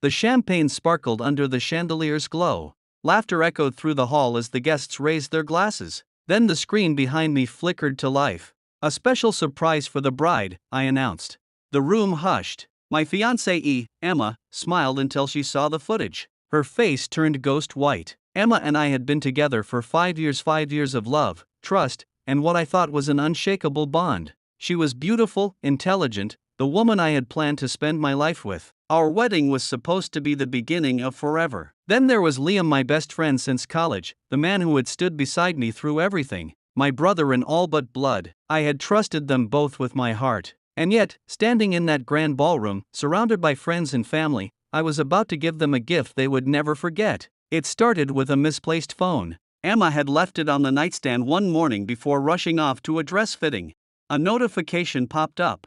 The champagne sparkled under the chandelier's glow. Laughter echoed through the hall as the guests raised their glasses. Then the screen behind me flickered to life. "A special surprise for the bride," I announced. The room hushed. My fiancée, Emma, smiled until she saw the footage. Her face turned ghost white. Emma and I had been together for 5 years of love, trust, and what I thought was an unshakable bond. She was beautiful, intelligent, the woman I had planned to spend my life with. Our wedding was supposed to be the beginning of forever. Then there was Liam, my best friend since college, the man who had stood beside me through everything, my brother in all but blood. I had trusted them both with my heart. And yet, standing in that grand ballroom, surrounded by friends and family, I was about to give them a gift they would never forget. It started with a misplaced phone. Emma had left it on the nightstand one morning before rushing off to a dress fitting. A notification popped up.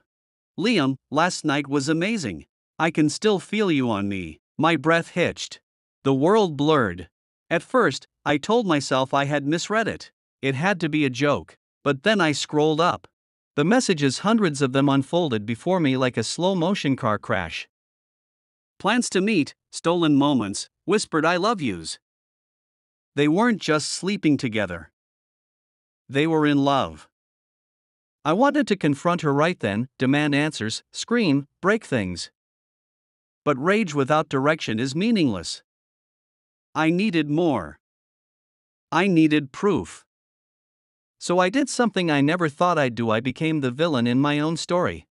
"Liam, last night was amazing. I can still feel you on me." My breath hitched. The world blurred. At first, I told myself I had misread it. It had to be a joke. But then I scrolled up. The messages, hundreds of them, unfolded before me like a slow-motion car crash. Plans to meet, stolen moments, whispered I love yous. They weren't just sleeping together. They were in love. I wanted to confront her right then, demand answers, scream, break things. But rage without direction is meaningless. I needed more. I needed proof. So I did something I never thought I'd do. I became the villain in my own story.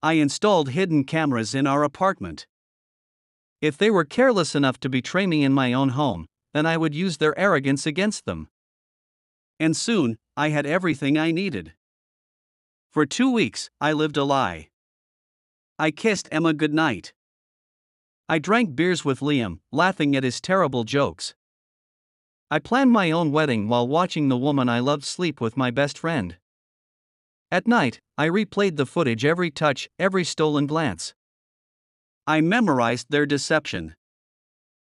I installed hidden cameras in our apartment. If they were careless enough to betray me in my own home, then I would use their arrogance against them. And soon, I had everything I needed. For 2 weeks, I lived a lie. I kissed Emma goodnight. I drank beers with Liam, laughing at his terrible jokes. I planned my own wedding while watching the woman I loved sleep with my best friend. At night, I replayed the footage, every touch, every stolen glance. I memorized their deception.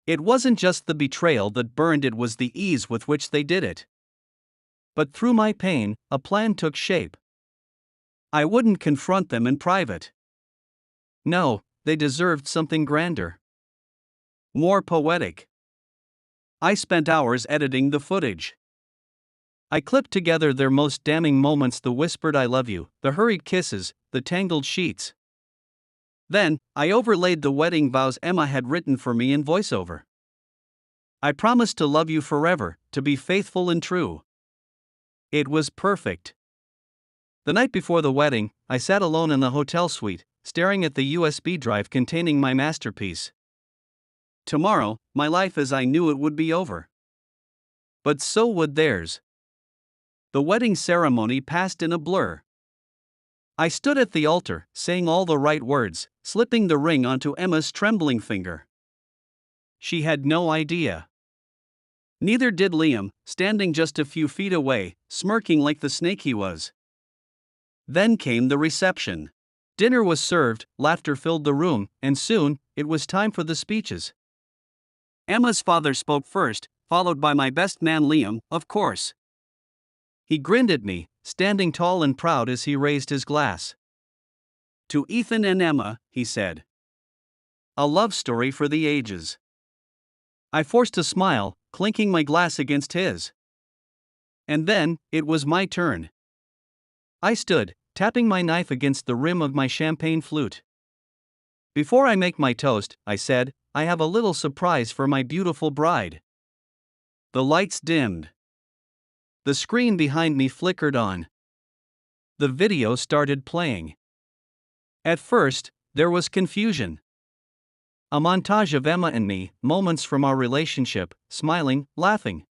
It wasn't just the betrayal that burned, it was the ease with which they did it. But through my pain, a plan took shape. I wouldn't confront them in private. No, they deserved something grander. More poetic. I spent hours editing the footage. I clipped together their most damning moments, the whispered I love you, the hurried kisses, the tangled sheets. Then, I overlaid the wedding vows Emma had written for me in voiceover. I promised to love you forever, to be faithful and true. It was perfect. The night before the wedding, I sat alone in the hotel suite, staring at the USB drive containing my masterpiece. Tomorrow, my life as I knew it would be over. But so would theirs. The wedding ceremony passed in a blur. I stood at the altar, saying all the right words, slipping the ring onto Emma's trembling finger. She had no idea. Neither did Liam, standing just a few feet away, smirking like the snake he was. Then came the reception. Dinner was served, laughter filled the room, and soon, it was time for the speeches. Emma's father spoke first, followed by my best man Liam, of course. He grinned at me, standing tall and proud as he raised his glass. "To Ethan and Emma," he said. "A love story for the ages." I forced a smile, clinking my glass against his. And then, it was my turn. I stood, tapping my knife against the rim of my champagne flute. "Before I make my toast," I said, "I have a little surprise for my beautiful bride." The lights dimmed. The screen behind me flickered on. The video started playing. At first, there was confusion. A montage of Emma and me, moments from our relationship, smiling, laughing.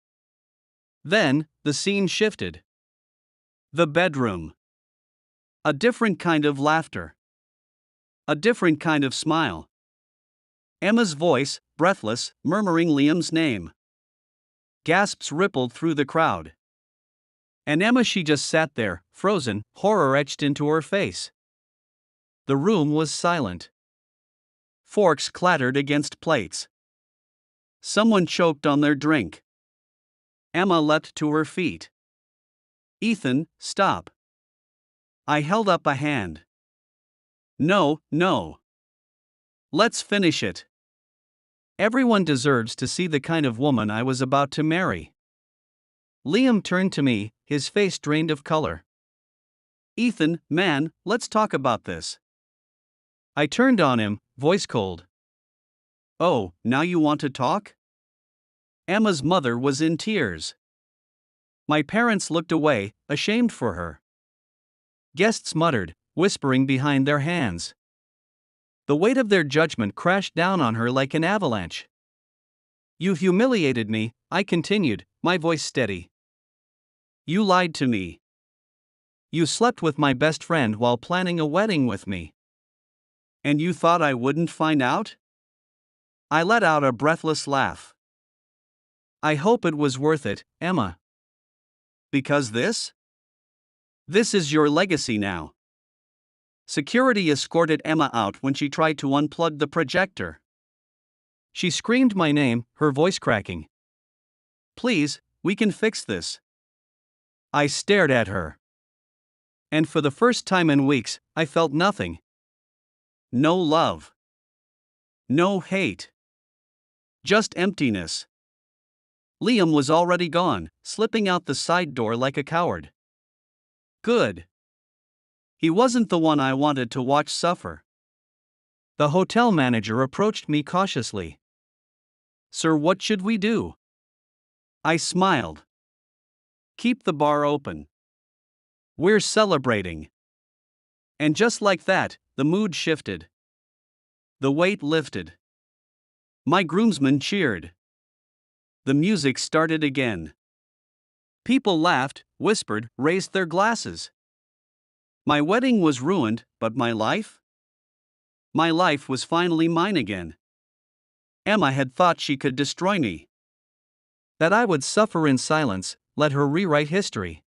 Then, the scene shifted. The bedroom. A different kind of laughter. A different kind of smile. Emma's voice, breathless, murmuring Liam's name. Gasps rippled through the crowd. And Emma, she just sat there, frozen, horror etched into her face. The room was silent. Forks clattered against plates. Someone choked on their drink. Emma leapt to her feet. "Ethan, stop." I held up a hand. "No, no. Let's finish it. Everyone deserves to see the kind of woman I was about to marry. Liam turned to me, his face drained of color. Ethan, man, let's talk about this. I turned on him, voice cold. Oh, now you want to talk? Emma's mother was in tears. My parents looked away, ashamed for her. Guests muttered, whispering behind their hands. The weight of their judgment crashed down on her like an avalanche. You humiliated me, I continued, my voice steady. You lied to me. You slept with my best friend while planning a wedding with me. And you thought I wouldn't find out? I let out a breathless laugh. I hope it was worth it, Emma. Because this? This is your legacy now. Security escorted Emma out when she tried to unplug the projector. She screamed my name, her voice cracking. Please, we can fix this. I stared at her. And for the first time in weeks, I felt nothing. No love. No hate. Just emptiness. Liam was already gone, slipping out the side door like a coward. Good. He wasn't the one I wanted to watch suffer. The hotel manager approached me cautiously. Sir, what should we do? I smiled. Keep the bar open. We're celebrating. And just like that, the mood shifted. The weight lifted. My groomsmen cheered. The music started again. People laughed, whispered, raised their glasses. My wedding was ruined, but my life? My life was finally mine again. Emma had thought she could destroy me. That I would suffer in silence, let her rewrite history.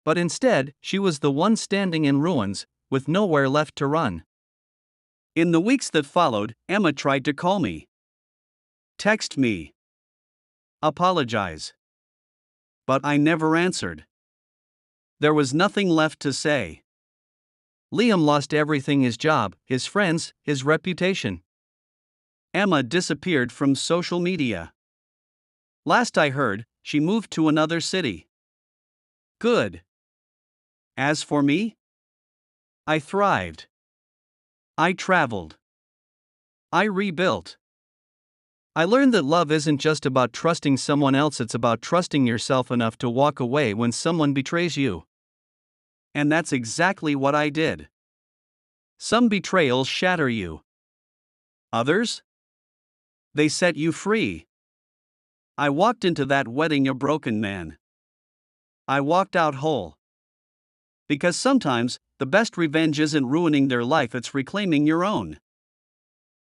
But instead, she was the one standing in ruins, with nowhere left to run. In the weeks that followed, Emma tried to call me. Text me. Apologize. But I never answered. There was nothing left to say. Liam lost everything: his job, his friends, his reputation. Emma disappeared from social media. Last I heard, she moved to another city. Good. As for me, I thrived. I traveled. I rebuilt. I learned that love isn't just about trusting someone else, it's about trusting yourself enough to walk away when someone betrays you. And that's exactly what I did. Some betrayals shatter you. Others? They set you free. I walked into that wedding a broken man. I walked out whole. Because sometimes, the best revenge isn't ruining their life, it's reclaiming your own.